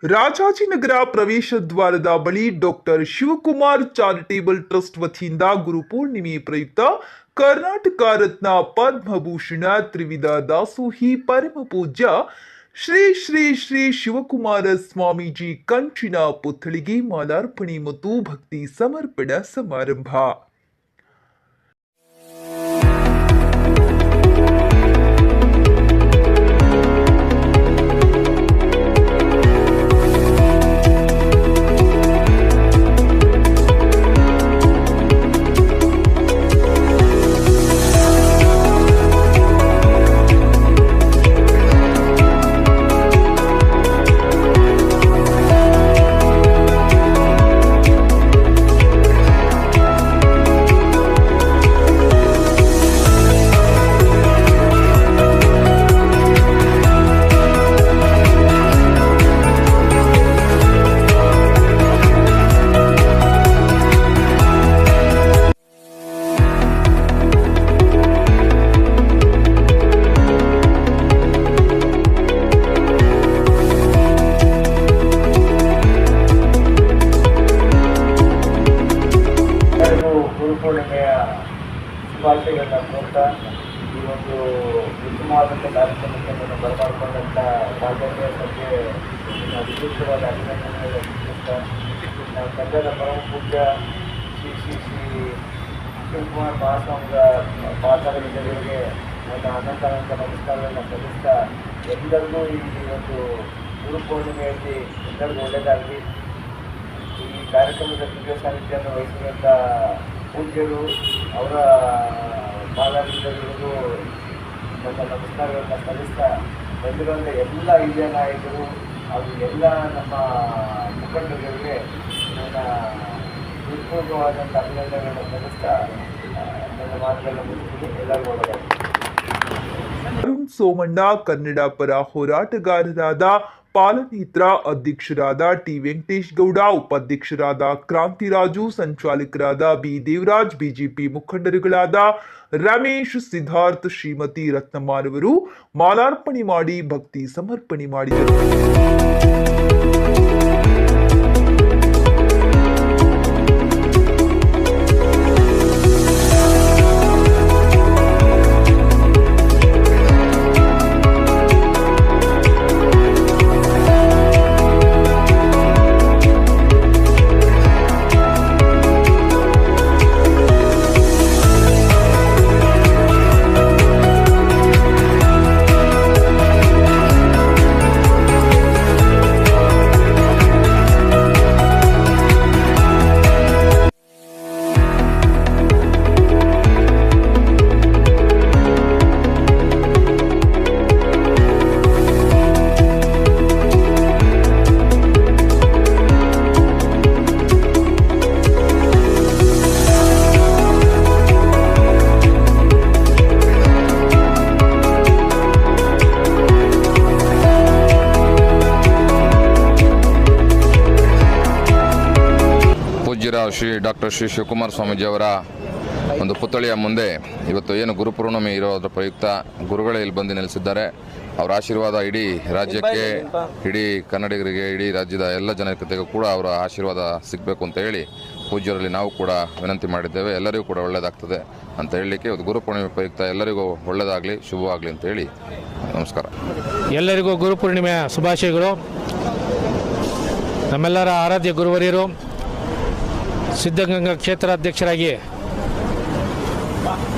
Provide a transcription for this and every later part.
ರಾಜಾಜಿನಗರ ಪ್ರವೇಶ ದ್ವಾರದ ಬಳಿ ಡಾಕ್ಟರ್ ಶಿವಕುಮಾರ್ ಚಾರಿಟೇಬಲ್ ಟ್ರಸ್ಟ್ ವತಿಯಿಂದ ಗುರುಪೂರ್ಣಿಮೆ ಪ್ರಯುಕ್ತ ಕರ್ನಾಟಕ ರತ್ನ ಪದ್ಮಭೂಷಣ ತ್ರಿವಿಧ ದಾಸೋಹಿ ಪರಮ ಪೂಜ್ಯ ಶ್ರೀ ಶ್ರೀ ಶ್ರೀ ಶಿವಕುಮಾರ ಸ್ವಾಮೀಜಿ ಕಂಚಿನ ಪುತ್ಥಳಿಗೆ ಮಾಲಾರ್ಪಣೆ ಮತ್ತು ಭಕ್ತಿ ಸಮರ್ಪಣಾ ಸಮಾರಂಭ. ಗುರುಪೂರ್ಣಿಮೆಯ ಶುಭಾಶಯಗಳನ್ನ ಕೋರ್ತಾ ಈ ಒಂದು ಉತ್ತಮವಾದಂಥ ಕಾರ್ಯಕ್ರಮಕ್ಕೆ ಬರಮಾಡಿಕೊಂಡಂಥ ರಾಜ್ಯಕ್ಕೆ ಬಗ್ಗೆ ವಿಶೇಷವಾದ ಅಭಿನಂದನೆಗಳು ಸಲ್ಲಿಸ್ತಾ ನಾವು ಕನ್ನಡ ಪರಮ ಪೂಜ್ಯ ಶ್ರೀ ಶ್ರೀ ಶ್ರೀ ಶಿವಕುಮಾರ್ ಮಹಾಸ್ವಾಮಿಗಳ ಪಾದಗಳಿಗೆ ನನ್ನ ಅನಂತ ನಮಸ್ಕಾರಗಳನ್ನು ಸಲ್ಲಿಸ್ತಾ ಎಲ್ಲರಿಗೂ ಈ ಒಂದು ಗುರುಪೂರ್ಣಿಮೆಯಲ್ಲಿ ಎಲ್ಲರಿಗೂ ಒಳ್ಳೆಯದಾಗಲಿ. ಈ ಕಾರ್ಯಕ್ರಮದ ದಿವ್ಯ ಸಾನ್ನಿಧ್ಯವನ್ನು ವಹಿಸಿದಂಥ ಪೂಜ್ಯರು ಅವರ ಬಾಲಕರಿಗೂ ನನ್ನ ನಮಸ್ಕಾರಗಳನ್ನು ಸಲ್ಲಿಸ್ತಾ ಬಂದಿರುವಂಥ ಎಲ್ಲ ಹಿರಿಯ ನಾಯಕರು ಹಾಗೂ ಎಲ್ಲ ನಮ್ಮ ಮುಖಂಡರುಗಳಿಗೆ ನನ್ನ ಹೃತ್ಪೂರ್ವಕವಾದಂಥ ಅಭಿನಂದನೆಗಳನ್ನು ಸಲ್ಲಿಸ್ತಾ ನನ್ನ ಮಾತುಗಳನ್ನು ಮುಗಿಸ್ತೀನಿ. ಎಲ್ಲರಿಗೂ ಒಳ್ಳೆಯದಾಗಲಿ. ಅರುಣ್ ಸೋಮಣ್ಣ ಕನ್ನಡ ಪರ ಹೋರಾಟಗಾರರಾದ ಪಾಲನೇತ್ರ ಅಧ್ಯಕ್ಷರಾದ ಟಿ ವೆಂಕಟೇಶ್ ಗೌಡ, ಉಪಾಧ್ಯಕ್ಷರಾದ ಕ್ರಾಂತಿರಾಜು, ಸಂಚಾಲಕರಾದ ಬಿ ದೇವರಾಜ್, ಬಿಜೆಪಿ ಮುಖಂಡರುಗಳಾದ ರಮೇಶ್, ಸಿದ್ಧಾರ್ಥ್, ಶ್ರೀಮತಿ ರತ್ನಮ್ಮನವರು ಮಾಲಾರ್ಪಣೆ ಮಾಡಿ ಭಕ್ತಿ ಸಮರ್ಪಣೆ ಮಾಡಿದರು. ಶ್ರೀ ಡಾಕ್ಟರ್ ಶ್ರೀ ಶಿವಕುಮಾರ ಸ್ವಾಮೀಜಿಯವರ ಒಂದು ಪುತ್ಥಳಿಯ ಮುಂದೆ ಇವತ್ತು ಏನು ಗುರುಪೂರ್ಣಿಮೆ ಇರೋದ್ರ ಪ್ರಯುಕ್ತ ಗುರುಗಳೇ ಇಲ್ಲಿ ಬಂದು ನೆಲೆಸಿದ್ದಾರೆ. ಅವರ ಆಶೀರ್ವಾದ ಇಡೀ ರಾಜ್ಯಕ್ಕೆ, ಇಡೀ ಕನ್ನಡಿಗರಿಗೆ, ಇಡೀ ರಾಜ್ಯದ ಎಲ್ಲ ಜನತೆಗೂ ಕೂಡ ಅವರ ಆಶೀರ್ವಾದ ಸಿಗಬೇಕು ಅಂತ ಹೇಳಿ ಪೂಜ್ಯರಲ್ಲಿ ನಾವು ಕೂಡ ವಿನಂತಿ ಮಾಡಿದ್ದೇವೆ. ಎಲ್ಲರಿಗೂ ಕೂಡ ಒಳ್ಳೆಯದಾಗ್ತದೆ ಅಂತ ಹೇಳಲಿಕ್ಕೆ ಇವತ್ತು ಗುರುಪೂರ್ಣಿಮೆ ಪ್ರಯುಕ್ತ ಎಲ್ಲರಿಗೂ ಒಳ್ಳೆಯದಾಗಲಿ, ಶುಭವಾಗಲಿ ಅಂತ ಹೇಳಿ ನಮಸ್ಕಾರ. ಎಲ್ಲರಿಗೂ ಗುರುಪೂರ್ಣಿಮೆಯ ಶುಭಾಶಯಗಳು. ನಮ್ಮೆಲ್ಲರ ಆರಾಧ್ಯ ಗುರುವರಿಯರು ಸಿದ್ಧಗಂಗಾ ಕ್ಷೇತ್ರ ಅಧ್ಯಕ್ಷರಾಗಿ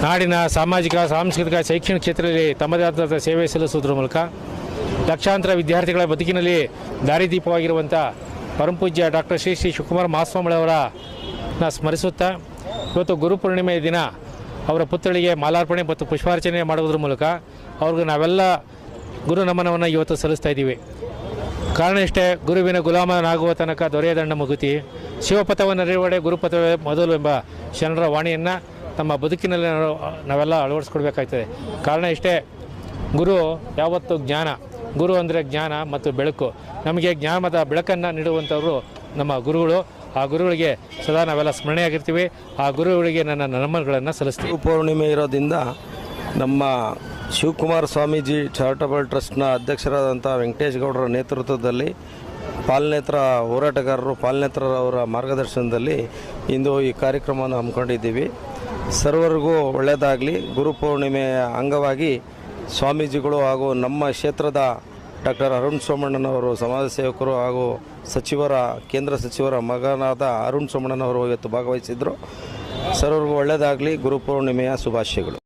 ನಾಡಿನ ಸಾಮಾಜಿಕ, ಸಾಂಸ್ಕೃತಿಕ, ಶೈಕ್ಷಣಿಕ ಕ್ಷೇತ್ರದಲ್ಲಿ ತಮ್ಮದೇ ಆದ ಸೇವೆ ಸಲ್ಲಿಸುವುದರ ಮೂಲಕ ಲಕ್ಷಾಂತರ ವಿದ್ಯಾರ್ಥಿಗಳ ಬದುಕಿನಲ್ಲಿ ದಾರಿದೀಪವಾಗಿರುವಂಥ ಪರಮಪೂಜ್ಯ ಡಾಕ್ಟರ್ ಶ್ರೀ ಶ್ರೀ ಶಿವಕುಮಾರ ಮಹಾಸ್ವಾಮಿಯವರನ್ನ ಸ್ಮರಿಸುತ್ತಾ ಇವತ್ತು ಗುರುಪೂರ್ಣಿಮೆಯ ದಿನ ಅವರ ಪುತ್ಥಳಿಗೆ ಮಾಲಾರ್ಪಣೆ ಮತ್ತು ಪುಷ್ಪಾರ್ಚನೆ ಮಾಡುವುದರ ಮೂಲಕ ಅವ್ರಿಗೆ ನಾವೆಲ್ಲ ಗುರು ನಮನವನ್ನು ಇವತ್ತು ಸಲ್ಲಿಸ್ತಾ ಇದ್ದೀವಿ. ಕಾರಣ ಇಷ್ಟೇ, ಗುರುವಿನ ಗುಲಾಮನಾಗುವ ತನಕ ದೊರೆಯದಂಡ ಮುಗುತಿ, ಶಿವಪಥವನ್ನು ಅರಿವಡೆ ಗುರುಪಥವೇ ಮೊದಲು ಎಂಬ ಶರಣರ ವಾಣಿಯನ್ನು ನಮ್ಮ ಬದುಕಿನಲ್ಲಿ ನಾವೆಲ್ಲ ಅಳವಡಿಸ್ಕೊಡ್ಬೇಕಾಗ್ತದೆ. ಕಾರಣ ಇಷ್ಟೇ, ಗುರು ಯಾವತ್ತು ಜ್ಞಾನ, ಗುರು ಅಂದರೆ ಜ್ಞಾನ ಮತ್ತು ಬೆಳಕು. ನಮಗೆ ಜ್ಞಾನದ ಬೆಳಕನ್ನು ನೀಡುವಂಥವರು ನಮ್ಮ ಗುರುಗಳು. ಆ ಗುರುಗಳಿಗೆ ಸದಾ ನಾವೆಲ್ಲ ಸ್ಮರಣೆಯಾಗಿರ್ತೀವಿ. ಆ ಗುರುಗಳಿಗೆ ನನ್ನ ನಮನಗಳನ್ನು ಸಲ್ಲಿಸ್ತೀವಿ. ಪೂರ್ಣಿಮೆ ಇರೋದ್ರಿಂದ ನಮ್ಮ ಶಿವಕುಮಾರ ಸ್ವಾಮೀಜಿ ಚಾರಿಟಬಲ್ ಟ್ರಸ್ಟ್ನ ಅಧ್ಯಕ್ಷರಾದಂಥ ವೆಂಕಟೇಶ್ ಗೌಡರ ನೇತೃತ್ವದಲ್ಲಿ ಪಾಲನೇತ್ರ ಹೋರಾಟಗಾರರು ಪಾಲನೇತ್ರರವರ ಮಾರ್ಗದರ್ಶನದಲ್ಲಿ ಇಂದು ಈ ಕಾರ್ಯಕ್ರಮವನ್ನು ಹಮ್ಮಿಕೊಂಡಿದ್ದೀವಿ. ಸರ್ವರಿಗೂ ಒಳ್ಳೆಯದಾಗಲಿ. ಗುರುಪೂರ್ಣಿಮೆಯ ಅಂಗವಾಗಿ ಸ್ವಾಮೀಜಿಗಳು ಹಾಗೂ ನಮ್ಮ ಕ್ಷೇತ್ರದ ಡಾಕ್ಟರ್ ಅರುಣ್ ಸೋಮಣ್ಣನವರು ಸಮಾಜ ಸೇವಕರು ಹಾಗೂ ಕೇಂದ್ರ ಸಚಿವರ ಮಗನಾದ ಅರುಣ್ ಸೋಮಣ್ಣನವರು ಇವತ್ತು ಭಾಗವಹಿಸಿದರು. ಸರ್ವರಿಗೂ ಒಳ್ಳೆಯದಾಗಲಿ. ಗುರುಪೂರ್ಣಿಮೆಯ ಶುಭಾಶಯಗಳು.